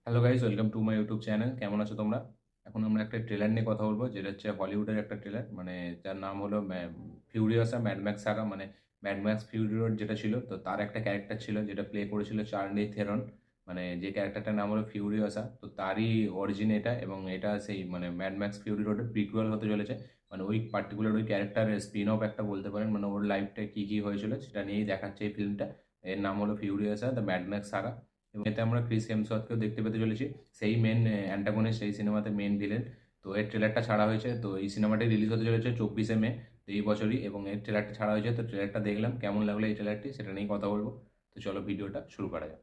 Hello guys, welcome to my YouTube channel. কেমন আছো তোমরা? এখন আমরা একটা ট্রেলার নিয়ে কথা বলবো, যেটা হচ্ছে হলিউডের একটা ট্রেলার, মানে যার নাম হলো ফিউরিয়াসা ম্যাড ম্যাক্স সাগা। মানে ম্যাড ম্যাক্স ফিউরি রোড যেটা ছিল, তো তার একটা ক্যারেক্টার ছিল যেটা প্লে করেছিল চার্লি থেরন। মানে যে ক্যারেক্টারটার নাম হলো ফিউরিয়াসা, তো তারই অরিজিন এটা, এবং এটা সেই মানে ম্যাড ম্যাক্স ফিউরি রোডের প্রিকুয়াল হতে চলেছে। মানে ওই পার্টিকুলার ওই ক্যারেক্টারের স্পিন অফ একটা বলতে পারেন, মানে ওর লাইফটা কি কি হয়েছিল সেটা নিয়েই দেখাচ্ছে এই ফিল্মটা। এর নাম হলো ফিউরিয়াসা দ্য ম্যাড ম্যাক্স সাগা। এবং এতে আমরা ক্রিস হেমসওয়ার্থকেও দেখতে পেতে চলেছি, সেই মেন অ্যান্টাগনিস্ট, সেই সিনেমাতে মেন ভিলেন। তো এর ট্রেলারটা ছাড়া হয়েছে, তো এই সিনেমাটি রিলিজ হতে চলেছে 24শে মে, তো এই বছরই। এবং এর ট্রেলারটা ছাড়া হয়েছে, তো ট্রেলারটা দেখলাম, কেমন লাগলো এই ট্রেলারটি সেটা নিয়েই কথা বলবো। তো চলো ভিডিওটা শুরু করা যাক।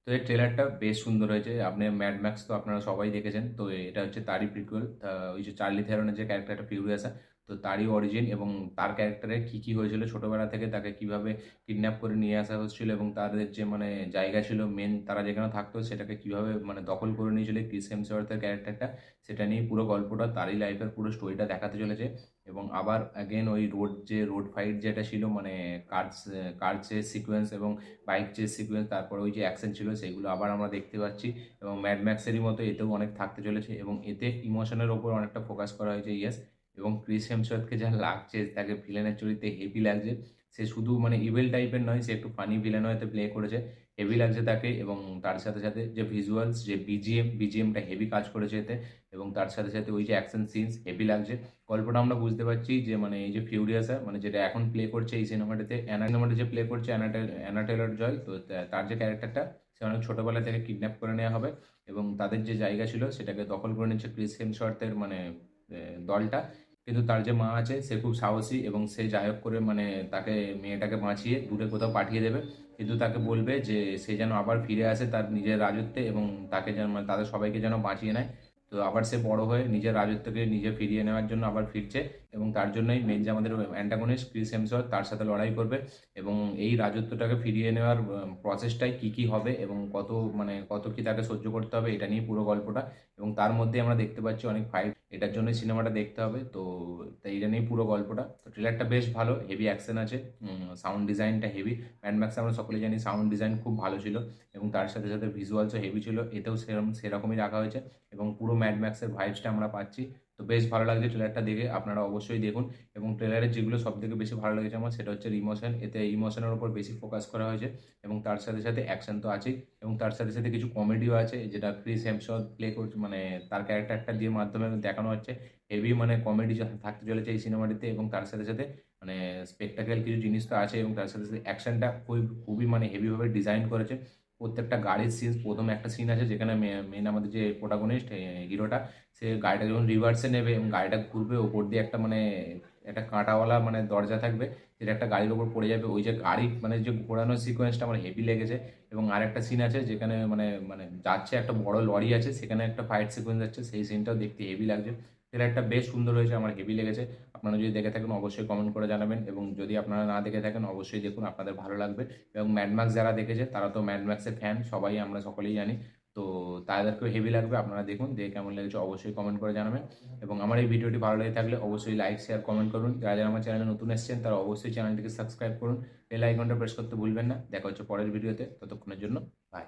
তো এই ট্রেলারটা বেশ সুন্দর হয়েছে। আপনি ম্যাড ম্যাক্স তো আপনারা সবাই দেখেছেন, তো এটা হচ্ছে তারই প্রিকুয়েল। ওই যে চার্লি থেরনের যে ক্যারেক্টারটা ফিউরিয়াসা, তো তারই অরিজিন, এবং তার ক্যারেক্টারে কি কি হয়েছিল ছোটবেলা থেকে, তাকে কিভাবে কিডন্যাপ করে নিয়ে আসা হচ্ছিল, এবং তাদের যে মানে জায়গা ছিল মেন, তারা যেখানে থাকতো সেটাকে কিভাবে মানে দখল করে নিয়েছিল ক্রিস হেমসওয়ার্থের ক্যারেক্টারটা, সেটা নিয়ে পুরো গল্পটা, তারই লাইফের পুরো স্টোরিটা দেখাতে চলেছে। এবং আবার অ্যাগেন ওই রোড ফাইট যেটা ছিল, মানে কার কার চেস সিকোয়েন্স এবং বাইক চেস সিকোয়েন্স, তারপর ওই যে অ্যাকশন ছিল, সেগুলো আবার আমরা দেখতে পাচ্ছি। এবং ম্যাড ম্যাক্সেরই মতো এতেও অনেক থাকতে চলেছে, এবং এতে ইমোশনের ওপর অনেকটা ফোকাস করা হয়েছে, ইয়েস। এবং ক্রিস হেমসওয়ার্থকে যা লাগছে, তাকে ভিলেনের চরিত্রে হেভি লাগছে। সে শুধু মানে ইভিল টাইপের নয়, সে একটু ফানি ভিলেনও এতে প্লে করেছে, হেভি লাগছে তাকে। এবং তার সাথে সাথে যে ভিজুয়ালস, যে বিজিএমটা হেভি কাজ করেছে এতে। এবং তার সাথে সাথে ওই যে অ্যাকশন সিনস হেভি লাগছে। গল্পটা আমরা বুঝতে পারছি যে মানে এই যে ফিউরিয়াসা, মানে যেটা এখন প্লে করছে এই সিনেমাটাতে, সিনেমাটা যে প্লে করছে অ্যানা টেলর জয়, তো তার যে ক্যারেক্টারটা, সে অনেক ছোটবেলা থেকে কিডন্যাপ করে নেওয়া হবে। এবং তাদের যে জায়গা ছিল সেটাকে দখল করে নিচ্ছে ক্রিস হেমসওয়ার্থের মানে দলটা। কিন্তু তার যে মা আছে, সে খুব সাহসী, এবং সে যাই হোক করে মানে তাকে, মেয়েটাকে বাঁচিয়ে দূরে কোথাও পাঠিয়ে দেবে। কিন্তু তাকে বলবে যে সে যেন আবার ফিরে আসে তার নিজের রাজত্বে, এবং তাকে যেন মানে তাদের সবাইকে যেন বাঁচিয়ে নেয়। তো আবার সে বড় হয়ে নিজের রাজত্বকে নিজে ফিরিয়ে নেওয়ার জন্য আবার ফিরছে। এবং তার জন্যই মেন যে আমাদের অ্যান্টাগনিস্ট ক্রিস হেমসওয়ার্থ, তার সাথে লড়াই করবে। এবং এই রাজত্বটাকে ফিরিয়ে নেওয়ার প্রসেসটাই কি কি হবে, এবং কত কি তাকে সহ্য করতে হবে, এটা নিয়ে পুরো গল্পটা। এবং তার মধ্যে আমরা দেখতে পাচ্ছি অনেক ফাইট, এটার জন্যই সিনেমাটা দেখতে হবে। তো তাই এটা নিয়ে পুরো গল্পটা। তো ট্রেলারটা বেশ ভালো, হেভি অ্যাকশন আছে, সাউন্ড ডিজাইনটা হেভি। ম্যাড ম্যাক্স আমরা সকলেই জানি সাউন্ড ডিজাইন খুব ভালো ছিল। এবং তার সাথে সাথে ভিজুয়ালসও হেভি ছিল, এতেও সেরকমই রাখা হয়েছে। এবং পুরো ম্যাড ম্যাক্সের ভাইবসটা আমরা পাচ্ছি। তো বেশ ভালো লাগছে ট্রেলারটা দেখে, আপনারা অবশ্যই দেখুন। এবং ট্রেলারের যেগুলো সব থেকে বেশি ভালো লেগেছে আমার, সেটা হচ্ছে ইমোশন। এতে ইমোশনের উপর বেশি ফোকাস করা হয়েছে। এবং তার সাথে সাথে অ্যাকশন তো আছেই, এবং তার সাথে সাথে কিছু কমেডিও আছে, যেটা ক্রিস হেমসওয়ার্থ প্লে করছে, মানে তার ক্যারেক্টারটা দিয়ে মাধ্যমে দেখানো হচ্ছে। হেভি মানে কমেডি থাকতে চলেছে এই সিনেমাটিতে। এবং তার সাথে সাথে মানে স্পেকটাকেল কিছু জিনিস তো আছে, এবং তার সাথে সাথে অ্যাকশনটা খুবই মানে হেভিভাবে ডিজাইন করেছে। প্রত্যেকটা গাড়ির সিন, প্রথম একটা সিন আছে যেখানে মেন আমাদের যে প্রোটাগনিস্ট হিরোটা, সে গাড়িটা যখন রিভার্সে নেবে এবং গাড়িটা ঘুরবে, ওপর দিয়ে একটা মানে একটা কাঁটাওয়ালা মানে দরজা থাকবে, যেটা একটা গাড়ির ওপর পড়ে যাবে। ওই যে গাড়ি মানে যে ঘোরানোর সিকোয়েন্সটা আমার হেভি লেগেছে। এবং আরেকটা সিন আছে যেখানে মানে মানে যাচ্ছে একটা বড় লরি আছে, সেখানে একটা ফাইট সিকোয়েন্স যাচ্ছে, সেই সিনটাও দেখতে হেভি লাগছে। ট্রেলারটা বেশ সুন্দর হয়েছে, আমার হেভি লেগেছে। আপনারা যদি দেখে থাকেন অবশ্যই কমেন্ট করে জানাবেন, এবং যদি আপনারা না দেখে থাকেন অবশ্যই দেখুন, আপনাদের ভালো লাগবে। এবং ম্যাড ম্যাক্স যারা দেখেছে তারা তো ম্যাড ম্যাক্সের ফ্যান, সবাই আমরা সকলেই জানি। তো তাদেরকেও হেভি লাগবে, আপনারা দেখুন, দেখে কেমন লেগেছে অবশ্যই কমেন্ট করে জানাবেন। এবং আমার এই ভিডিওটি ভালো লেগে থাকলে অবশ্যই লাইক শেয়ার কমেন্ট করুন। যারা যারা আমার চ্যানেলে নতুন এসেছেন তারা অবশ্যই চ্যানেলটিকে সাবস্ক্রাইব করুন, বেল আইকনটা প্রেস করতে ভুলবেন না। দেখা হচ্ছে পরের ভিডিওতে, ততক্ষণের জন্য বাই।